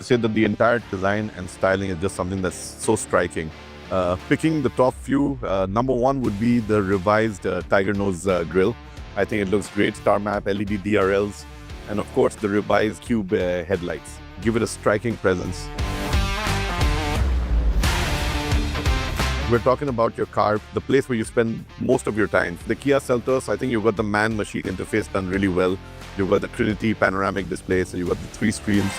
say that the entire design and styling is just something that's so striking. Picking the top few, number one would be the revised Tiger Nose grille. I think it looks great. Star map, LED DRLs, and of course the revised cube headlights. Give it a striking presence. We're talking about your car, the place where you spend most of your time. The Kia Seltos, I think you've got the man-machine interface done really well. You've got the Trinity panoramic display, so you've got the 3 screens.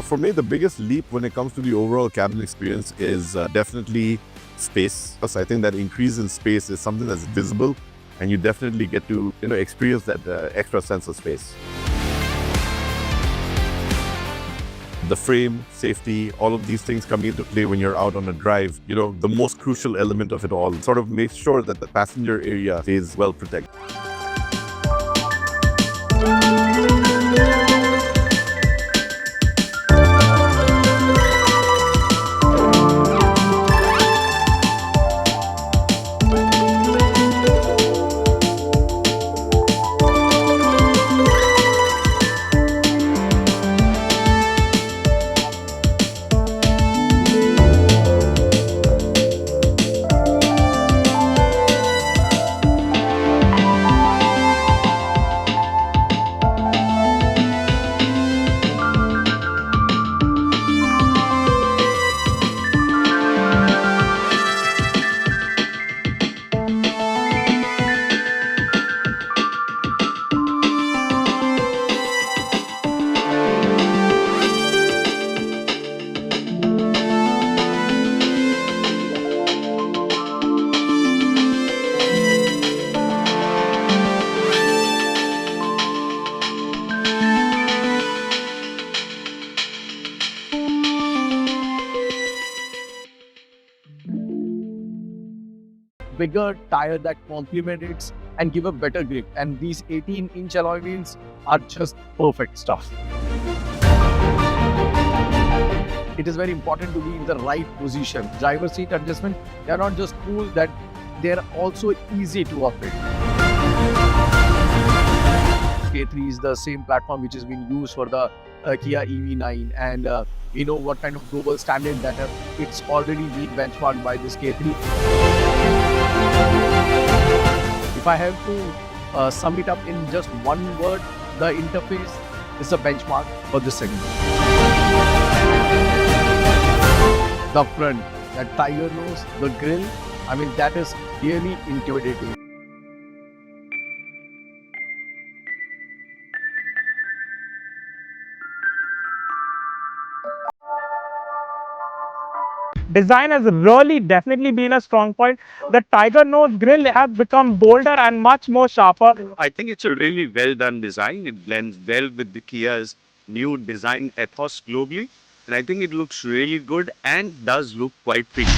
For me, the biggest leap when it comes to the overall cabin experience is definitely space. Because I think that increase in space is something that's visible, and you definitely get to experience that extra sense of space. The frame, safety, all of these things come into play when you're out on a drive. The most crucial element of it all sort of makes sure that the passenger area stays well protected. Bigger tire that complement it and give a better grip, and these 18-inch alloy wheels are just perfect stuff. It is very important to be in the right position. Driver seat adjustment, they are not just cool, that they are also easy to operate. K3 is the same platform which has been used for the Kia EV9, and we know what kind of global standard that it's already been benchmarked by this K3. If I have to sum it up in just one word, the interface is a benchmark for this segment. The front, that tiger nose, the grille, I mean, that is really intimidating. Design has really definitely been a strong point. The Tiger Nose grille has become bolder and much more sharper. I think it's a really well done design. It blends well with the Kia's new design ethos globally. And I think it looks really good and does look quite pretty.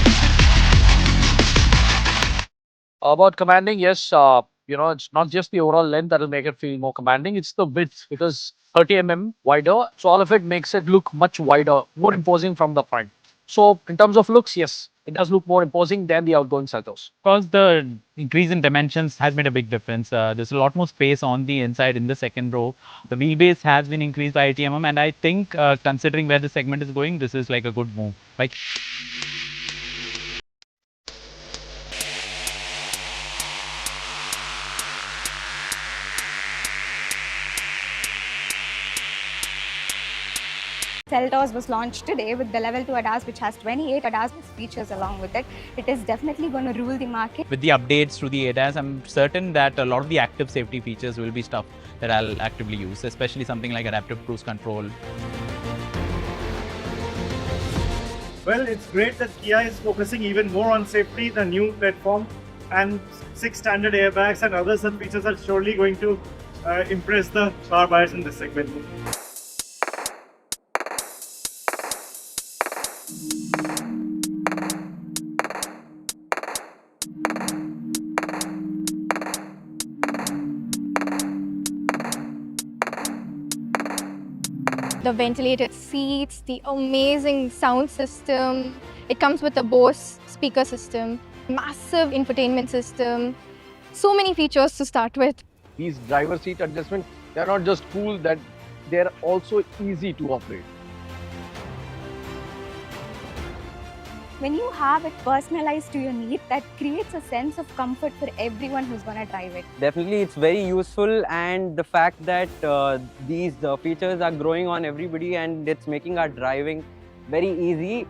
About commanding, yes, it's not just the overall length that will make it feel more commanding, it's the width, because 30 mm wider, so all of it makes it look much wider, more imposing from the front. So in terms of looks, yes, it does look more imposing than the outgoing Seltos. Of course, the increase in dimensions has made a big difference. There's a lot more space on the inside in the second row. The wheelbase has been increased by 80 mm, and I think considering where the segment is going, this is like a good move, right? Seltos was launched today with the level 2 ADAS, which has 28 ADAS features along with it. It is definitely going to rule the market. With the updates to the ADAS, I'm certain that a lot of the active safety features will be stuff that I'll actively use, especially something like adaptive cruise control. Well, it's great that Kia is focusing even more on safety. The new platform and 6 standard airbags and other such features are surely going to impress the car buyers in this segment. The ventilated seats, the amazing sound system. It comes with a Bose speaker system, massive infotainment system. So many features to start with. These driver seat adjustments, they're not just cool, that they're also easy to operate. When you have it personalized to your need, that creates a sense of comfort for everyone who's going to drive it. Definitely, it's very useful, and the fact that these features are growing on everybody and it's making our driving very easy.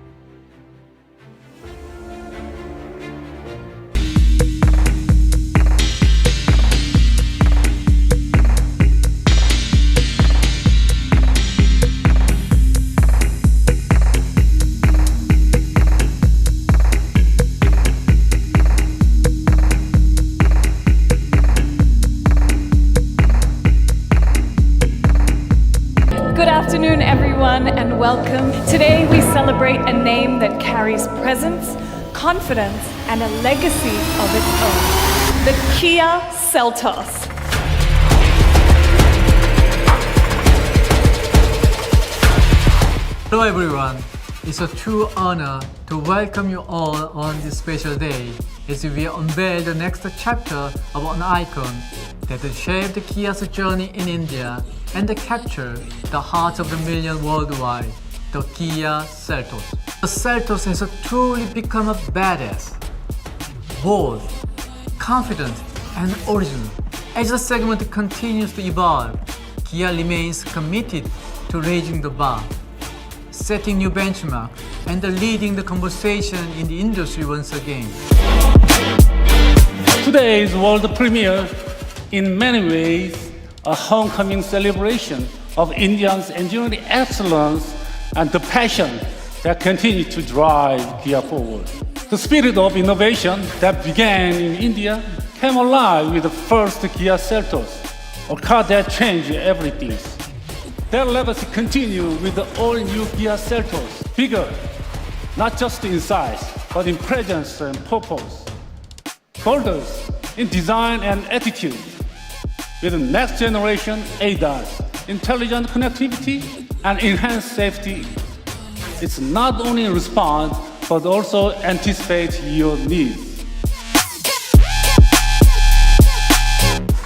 Good afternoon, everyone, and welcome. Today we celebrate a name that carries presence, confidence, and a legacy of its own. The Kia Seltos. Hello everyone, it's a true honor to welcome you all on this special day as we unveil the next chapter of an icon that will shape the Kia's journey in India and capture the hearts of the million worldwide, the Kia Seltos. The Seltos has truly become a badass, bold, confident and original. As the segment continues to evolve, Kia remains committed to raising the bar, setting new benchmarks and leading the conversation in the industry once again. Today's world premiere, in many ways, a homecoming celebration of India's engineering excellence and the passion that continue to drive Kia forward. The spirit of innovation that began in India came alive with the first Kia Seltos, a car that changed everything. Their legacy continues with the all-new Kia Seltos, bigger, not just in size, but in presence and purpose. Bolder in design and attitude, with the next generation ADAS, intelligent connectivity, and enhanced safety. It's not only respond, but also anticipate your needs.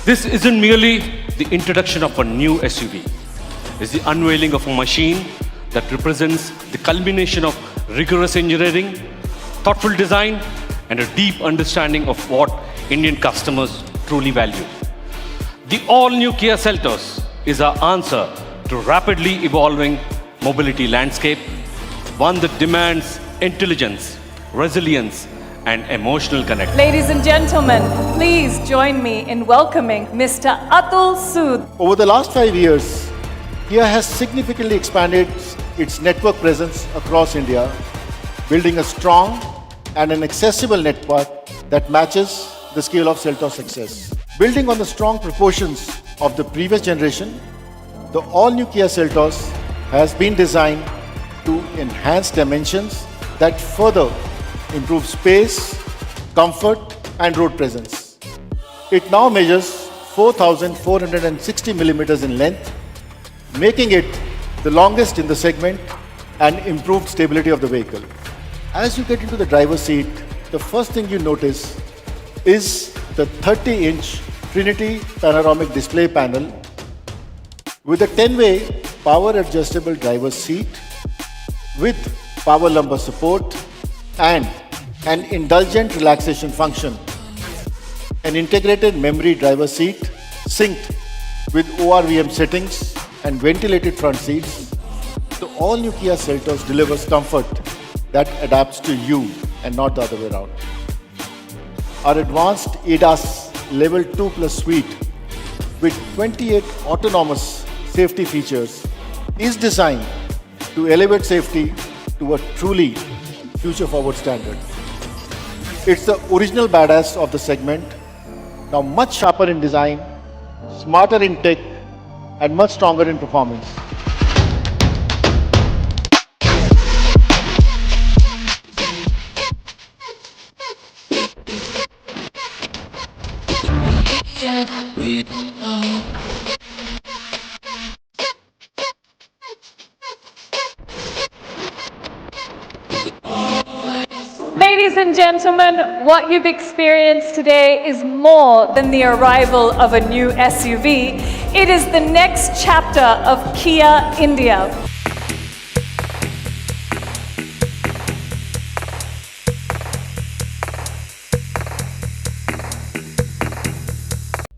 This isn't merely the introduction of a new SUV. It's the unveiling of a machine that represents the culmination of rigorous engineering, thoughtful design, and a deep understanding of what Indian customers truly value. The all-new Kia Seltos is our answer to rapidly evolving mobility landscape, one that demands intelligence, resilience, and emotional connect. Ladies and gentlemen, please join me in welcoming Mr. Atul Sood. Over the last 5 years, Kia has significantly expanded its network presence across India, building a strong and an accessible network that matches the scale of Seltos' success. Building on the strong proportions of the previous generation, the all-new Kia Seltos has been designed to enhance dimensions that further improve space, comfort, and road presence. It now measures 4,460 millimeters in length, making it the longest in the segment and improved stability of the vehicle. As you get into the driver's seat, the first thing you notice is the 30-inch Trinity panoramic display panel with a 10-way power adjustable driver's seat with power lumbar support and an indulgent relaxation function, an integrated memory driver's seat synced with ORVM settings and ventilated front seats. The all-new Kia Seltos delivers comfort that adapts to you and not the other way around. Our advanced ADAS Level 2 Plus suite with 28 autonomous safety features is designed to elevate safety to a truly future-forward standard. It's the original badass of the segment, now much sharper in design, smarter in tech, and much stronger in performance. Ladies and gentlemen, what you've experienced today is more than the arrival of a new SUV. It is the next chapter of Kia India.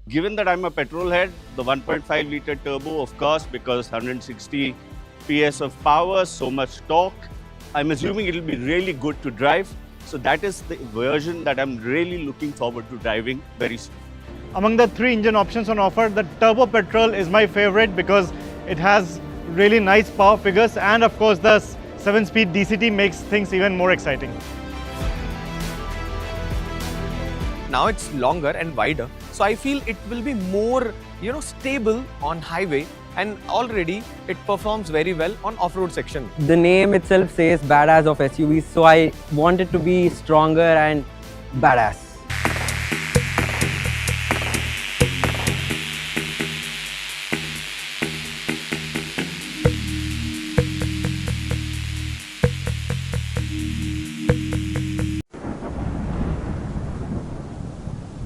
Given that I'm a petrol head, the 1.5 litre turbo, of course, because 160 PS of power, so much torque, I'm assuming it'll be really good to drive. So that is the version that I'm really looking forward to driving very soon. Among the 3 engine options on offer, the turbo petrol is my favorite because it has really nice power figures, and of course the 7-speed DCT makes things even more exciting. Now it's longer and wider, so I feel it will be more, stable on highway, and already it performs very well on off-road section. The name itself says badass of SUVs, so I want it to be stronger and badass.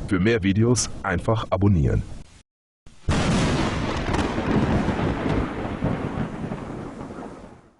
Für mehr Videos einfach abonnieren.